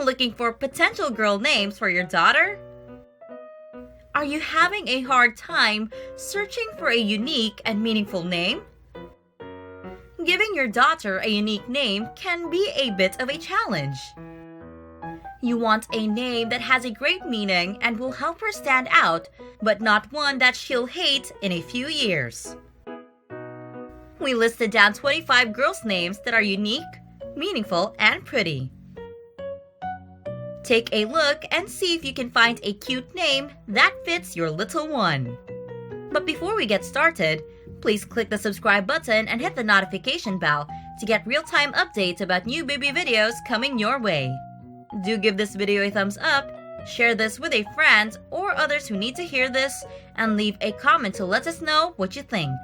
Looking for potential girl names for your daughter? Are you having a hard time searching for a unique and meaningful name? Giving your daughter a unique name can be a bit of a challenge. You want a name that has a great meaning and will help her stand out, but not one that she'll hate in a few years. We listed down 25 girls' names that are unique, meaningful, and pretty. Take a look and see if you can find a cute name that fits your little one. But before we get started, please click the subscribe button and hit the notification bell to get real-time updates about new baby videos coming your way. Do give this video a thumbs up, share this with a friend or others who need to hear this, and leave a comment to let us know what you think.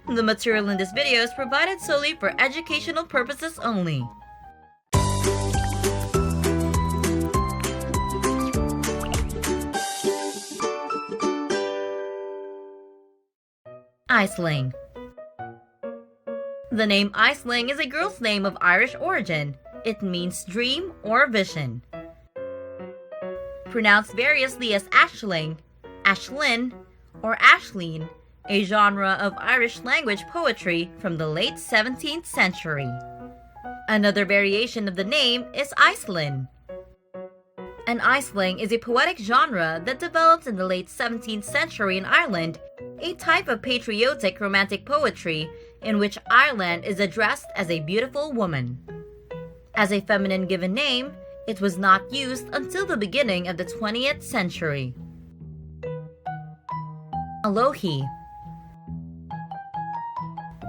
The material in this video is provided solely for educational purposes only. Iceland. The name Iceland is a girl's name of Irish origin. It means dream or vision. Pronounced variously as Aisling, Ashlyn, or Ashleen, a genre of Irish language poetry from the late 17th century. Another variation of the name is Iceland. An Iceland is a poetic genre that developed in the late 17th century in Ireland, a type of patriotic romantic poetry in which Ireland is addressed as a beautiful woman. As a feminine given name, it was not used until the beginning of the 20th century. Aloha.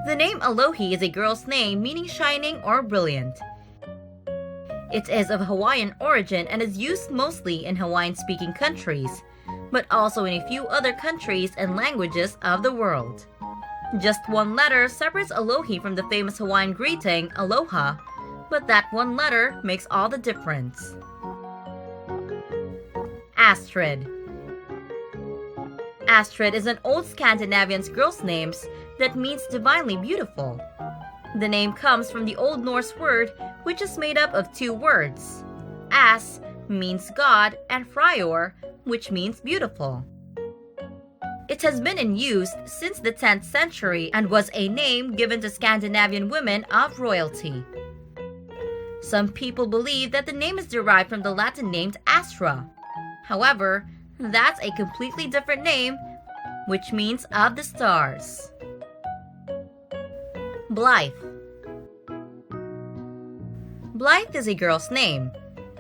The name Aloha is a girl's name meaning shining or brilliant. It is of Hawaiian origin and is used mostly in Hawaiian-speaking countries, but also in a few other countries and languages of the world. Just one letter separates Aloha from the famous Hawaiian greeting, aloha, but that one letter makes all the difference. Astrid. Astrid is an old Scandinavian girl's name that means divinely beautiful. The name comes from the Old Norse word, which is made up of two words. As means God and Freyr, which means beautiful. It has been in use since the 10th century and was a name given to Scandinavian women of royalty. Some people believe that the name is derived from the Latin name Astra. However, that's a completely different name, which means of the stars. Blythe. Blythe is a girl's name.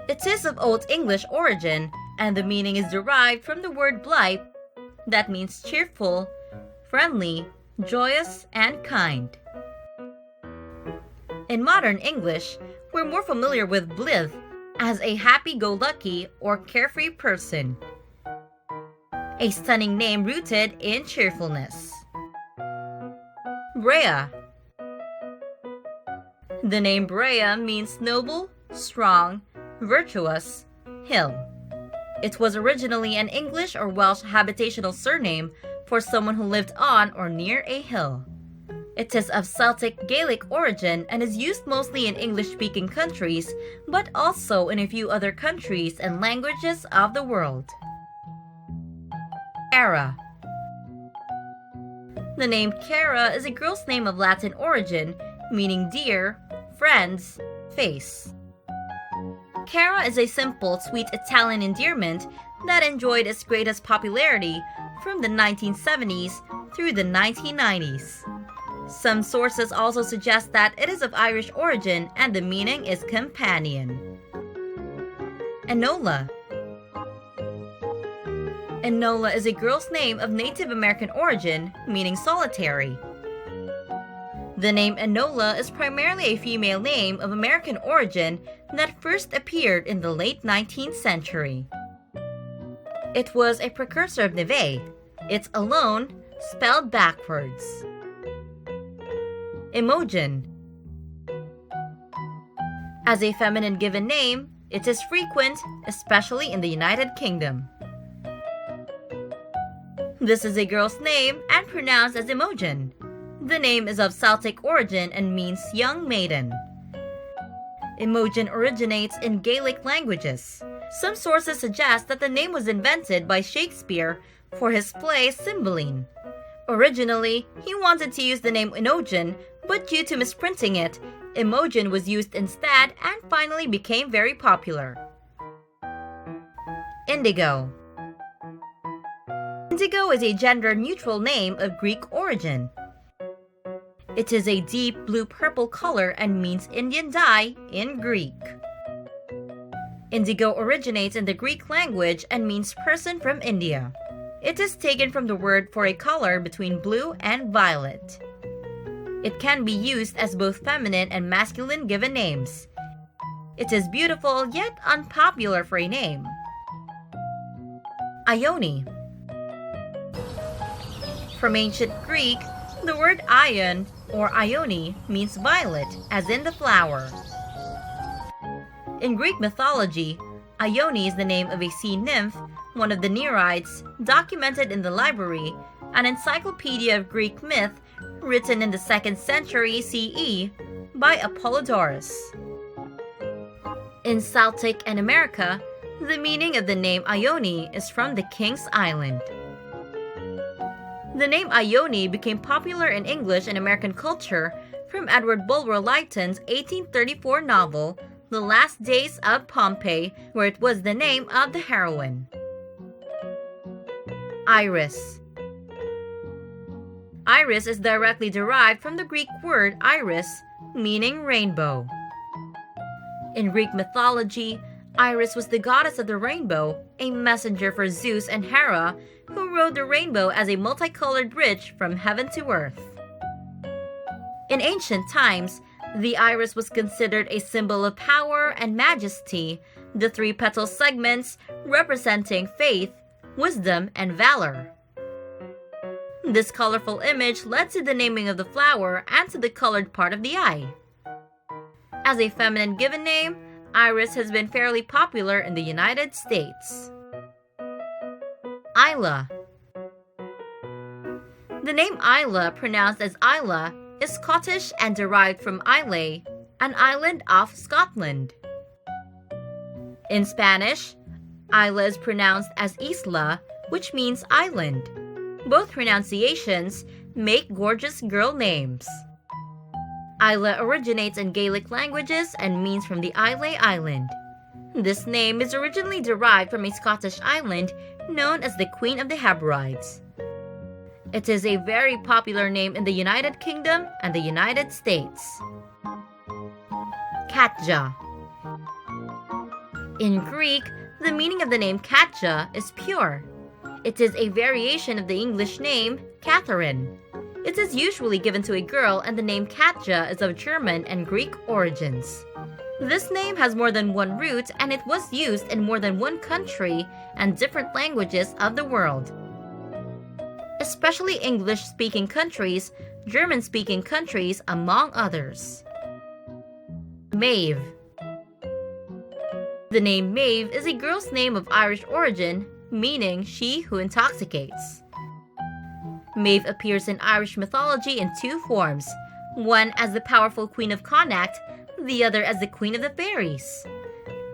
It is of Old English origin, and the meaning is derived from the word blithe, that means cheerful, friendly, joyous, and kind. In modern English, we're more familiar with Blythe as a happy-go-lucky or carefree person. A stunning name rooted in cheerfulness. Breya. The name Breya means noble, strong, virtuous, hill. It was originally an English or Welsh habitational surname for someone who lived on or near a hill. It is of Celtic Gaelic origin and is used mostly in English-speaking countries, but also in a few other countries and languages of the world. Cara. The name Cara is a girl's name of Latin origin, meaning dear, friends, face. Cara is a simple, sweet Italian endearment that enjoyed its greatest popularity from the 1970s through the 1990s. Some sources also suggest that it is of Irish origin and the meaning is companion. Enola. Enola is a girl's name of Native American origin, meaning solitary. The name Enola is primarily a female name of American origin that first appeared in the late 19th century. It was a precursor of Neve. It's alone, spelled backwards. Emojin. As a feminine given name, it is frequent, especially in the United Kingdom. This is a girl's name and pronounced as Emojin. The name is of Celtic origin and means young maiden. Emojin originates in Gaelic languages. Some sources suggest that the name was invented by Shakespeare for his play Cymbeline. Originally, he wanted to use the name Enogen, but due to misprinting it, Emojin was used instead and finally became very popular. Indigo. Indigo is a gender-neutral name of Greek origin. It is a deep blue-purple color and means Indian dye in Greek. Indigo originates in the Greek language and means person from India. It is taken from the word for a color between blue and violet. It can be used as both feminine and masculine given names. It is beautiful yet unpopular for a name. Ioni. From ancient Greek, the word ion or Ioni means violet, as in the flower. In Greek mythology, Ioni is the name of a sea nymph, one of the Nereids, documented in the library, an encyclopedia of Greek myth written in the 2nd century CE by Apollodorus. In Celtic and America, the meaning of the name Ioni is from the King's Island. The name Ioni became popular in English and American culture from Edward Bulwer Lytton's 1834 novel, The Last Days of Pompeii, where it was the name of the heroine. Iris. Iris is directly derived from the Greek word iris, meaning rainbow. In Greek mythology, Iris was the goddess of the rainbow, a messenger for Zeus and Hera, who rode the rainbow as a multicolored bridge from heaven to earth. In ancient times, the iris was considered a symbol of power and majesty, the 3 petal segments representing faith, wisdom, and valor. This colorful image led to the naming of the flower and to the colored part of the eye. As a feminine given name, Iris has been fairly popular in the United States. Isla. The name Isla, pronounced as Isla, is Scottish and derived from Islay, an island off Scotland. In Spanish, Isla is pronounced as Isla, which means island. Both pronunciations make gorgeous girl names. Isla originates in Gaelic languages and means from the Islay Island. This name is originally derived from a Scottish island known as the Queen of the Hebrides. It is a very popular name in the United Kingdom and the United States. Katja. In Greek, the meaning of the name Katja is pure. It is a variation of the English name Catherine. It is usually given to a girl, and the name Katja is of German and Greek origins. This name has more than one root, and it was used in more than one country and different languages of the world, especially English-speaking countries, German-speaking countries, among others. Maeve. The name Maeve is a girl's name of Irish origin, meaning she who intoxicates. Maeve appears in Irish mythology in 2 forms, one as the powerful Queen of Connacht, the other as the Queen of the Fairies.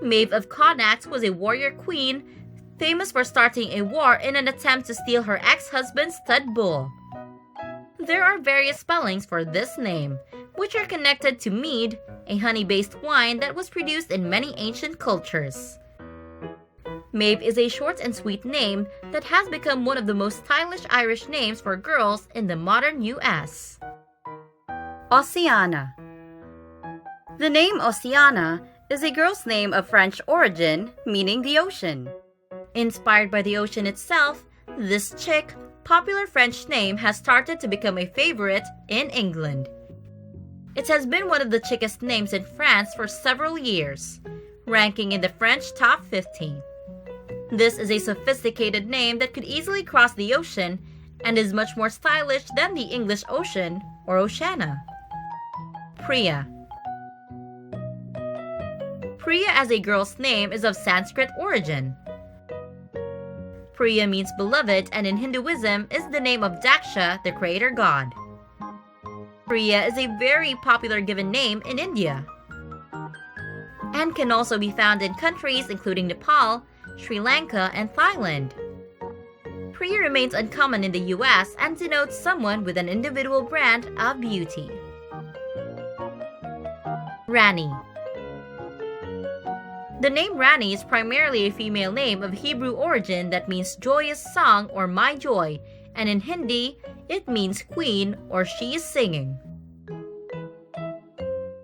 Maeve of Connacht was a warrior queen, famous for starting a war in an attempt to steal her ex-husband's stud bull. There are various spellings for this name, which are connected to mead, a honey-based wine that was produced in many ancient cultures. Maeve is a short and sweet name that has become one of the most stylish Irish names for girls in the modern US. Oceana. The name Oceana is a girl's name of French origin, meaning the ocean. Inspired by the ocean itself, this chic, popular French name has started to become a favorite in England. It has been one of the chicest names in France for several years, ranking in the French top 50. This is a sophisticated name that could easily cross the ocean and is much more stylish than the English Ocean or Oceana. Priya. Priya as a girl's name is of Sanskrit origin. Priya means beloved, and in Hinduism is the name of Daksha, the creator god. Priya is a very popular given name in India. and can also be found in countries including Nepal, Sri Lanka, and Thailand. Priya remains uncommon in the US and denotes someone with an individual brand of beauty. Rani. The name Rani is primarily a female name of Hebrew origin that means joyous song or my joy, and in Hindi, it means queen or she is singing.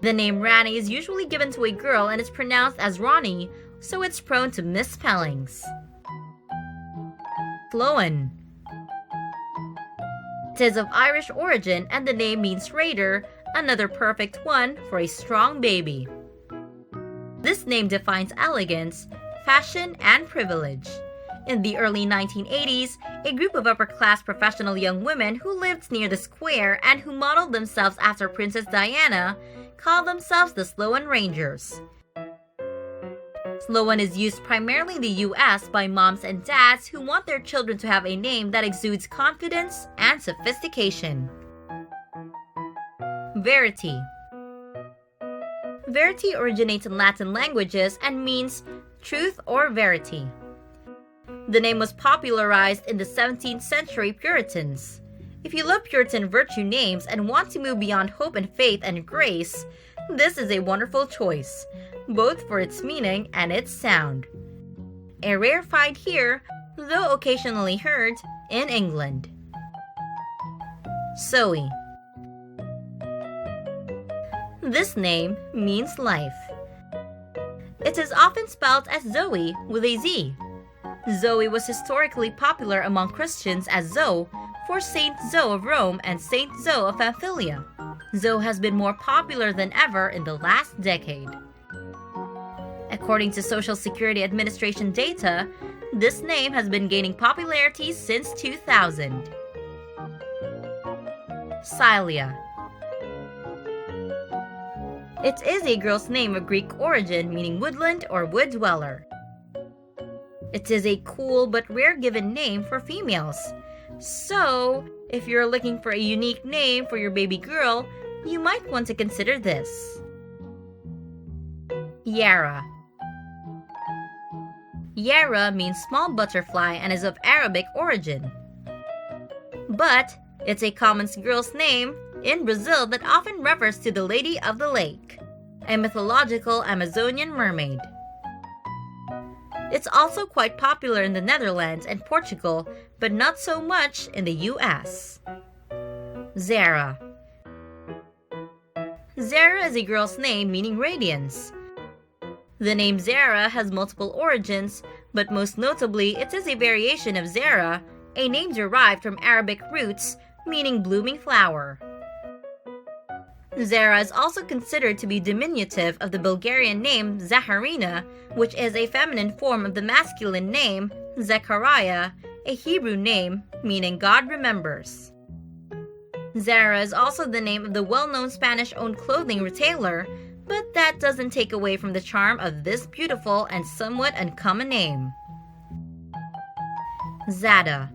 The name Rani is usually given to a girl and is pronounced as Rani, so it's prone to misspellings. Sloan. It is of Irish origin and the name means raider, another perfect one for a strong baby. This name defines elegance, fashion, and privilege. In the early 1980s, a group of upper-class professional young women who lived near the square and who modeled themselves after Princess Diana called themselves the Sloan Rangers. Sloan is used primarily in the US by moms and dads who want their children to have a name that exudes confidence and sophistication. Verity. Verity originates in Latin languages and means truth or verity. The name was popularized in the 17th century Puritans. If you love Puritan virtue names and want to move beyond hope and faith and grace, this is a wonderful choice, both for its meaning and its sound. A rare find here, though occasionally heard, in England. Zoe. This name means life. It is often spelled as Zoe with a Z. Zoe was historically popular among Christians as Zoe for Saint Zoe of Rome and Saint Zoe of Pamphylia. Zoe has been more popular than ever in the last decade. According to Social Security Administration data, this name has been gaining popularity since 2000. Celia. It is a girl's name of Greek origin meaning woodland or wood dweller. It is a cool but rare given name for females. So, if you're looking for a unique name for your baby girl, you might want to consider this. Yara. Yara means small butterfly and is of Arabic origin. But it's a common girl's name in Brazil that often refers to the Lady of the Lake, a mythological Amazonian mermaid. It's also quite popular in the Netherlands and Portugal, but not so much in the US. Zara. Zara is a girl's name meaning radiance. The name Zara has multiple origins, but most notably it is a variation of Zara, a name derived from Arabic roots meaning blooming flower. Zara is also considered to be diminutive of the Bulgarian name Zaharina, which is a feminine form of the masculine name Zechariah, a Hebrew name meaning God remembers. Zara is also the name of the well-known Spanish-owned clothing retailer, but that doesn't take away from the charm of this beautiful and somewhat uncommon name. Zada.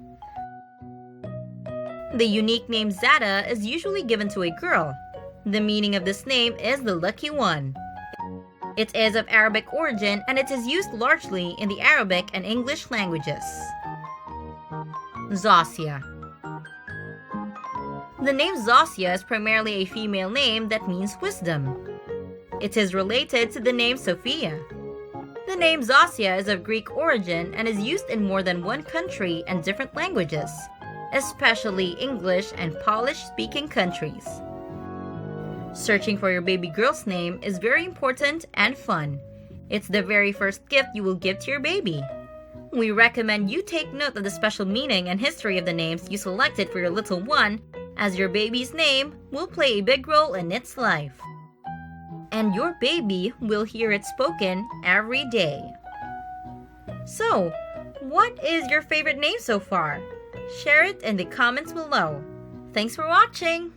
The unique name Zada is usually given to a girl. The meaning of this name is the lucky one. It is of Arabic origin and it is used largely in the Arabic and English languages. Zosia. The name Zosia is primarily a female name that means wisdom. It is related to the name Sophia. The name Zosia is of Greek origin and is used in more than one country and different languages, especially English and Polish-speaking countries. Searching for your baby girl's name is very important and fun. It's the very first gift you will give to your baby. We recommend you take note of the special meaning and history of the names you selected for your little one, as your baby's name will play a big role in its life. And your baby will hear it spoken every day. So, what is your favorite name so far? Share it in the comments below. Thanks for watching!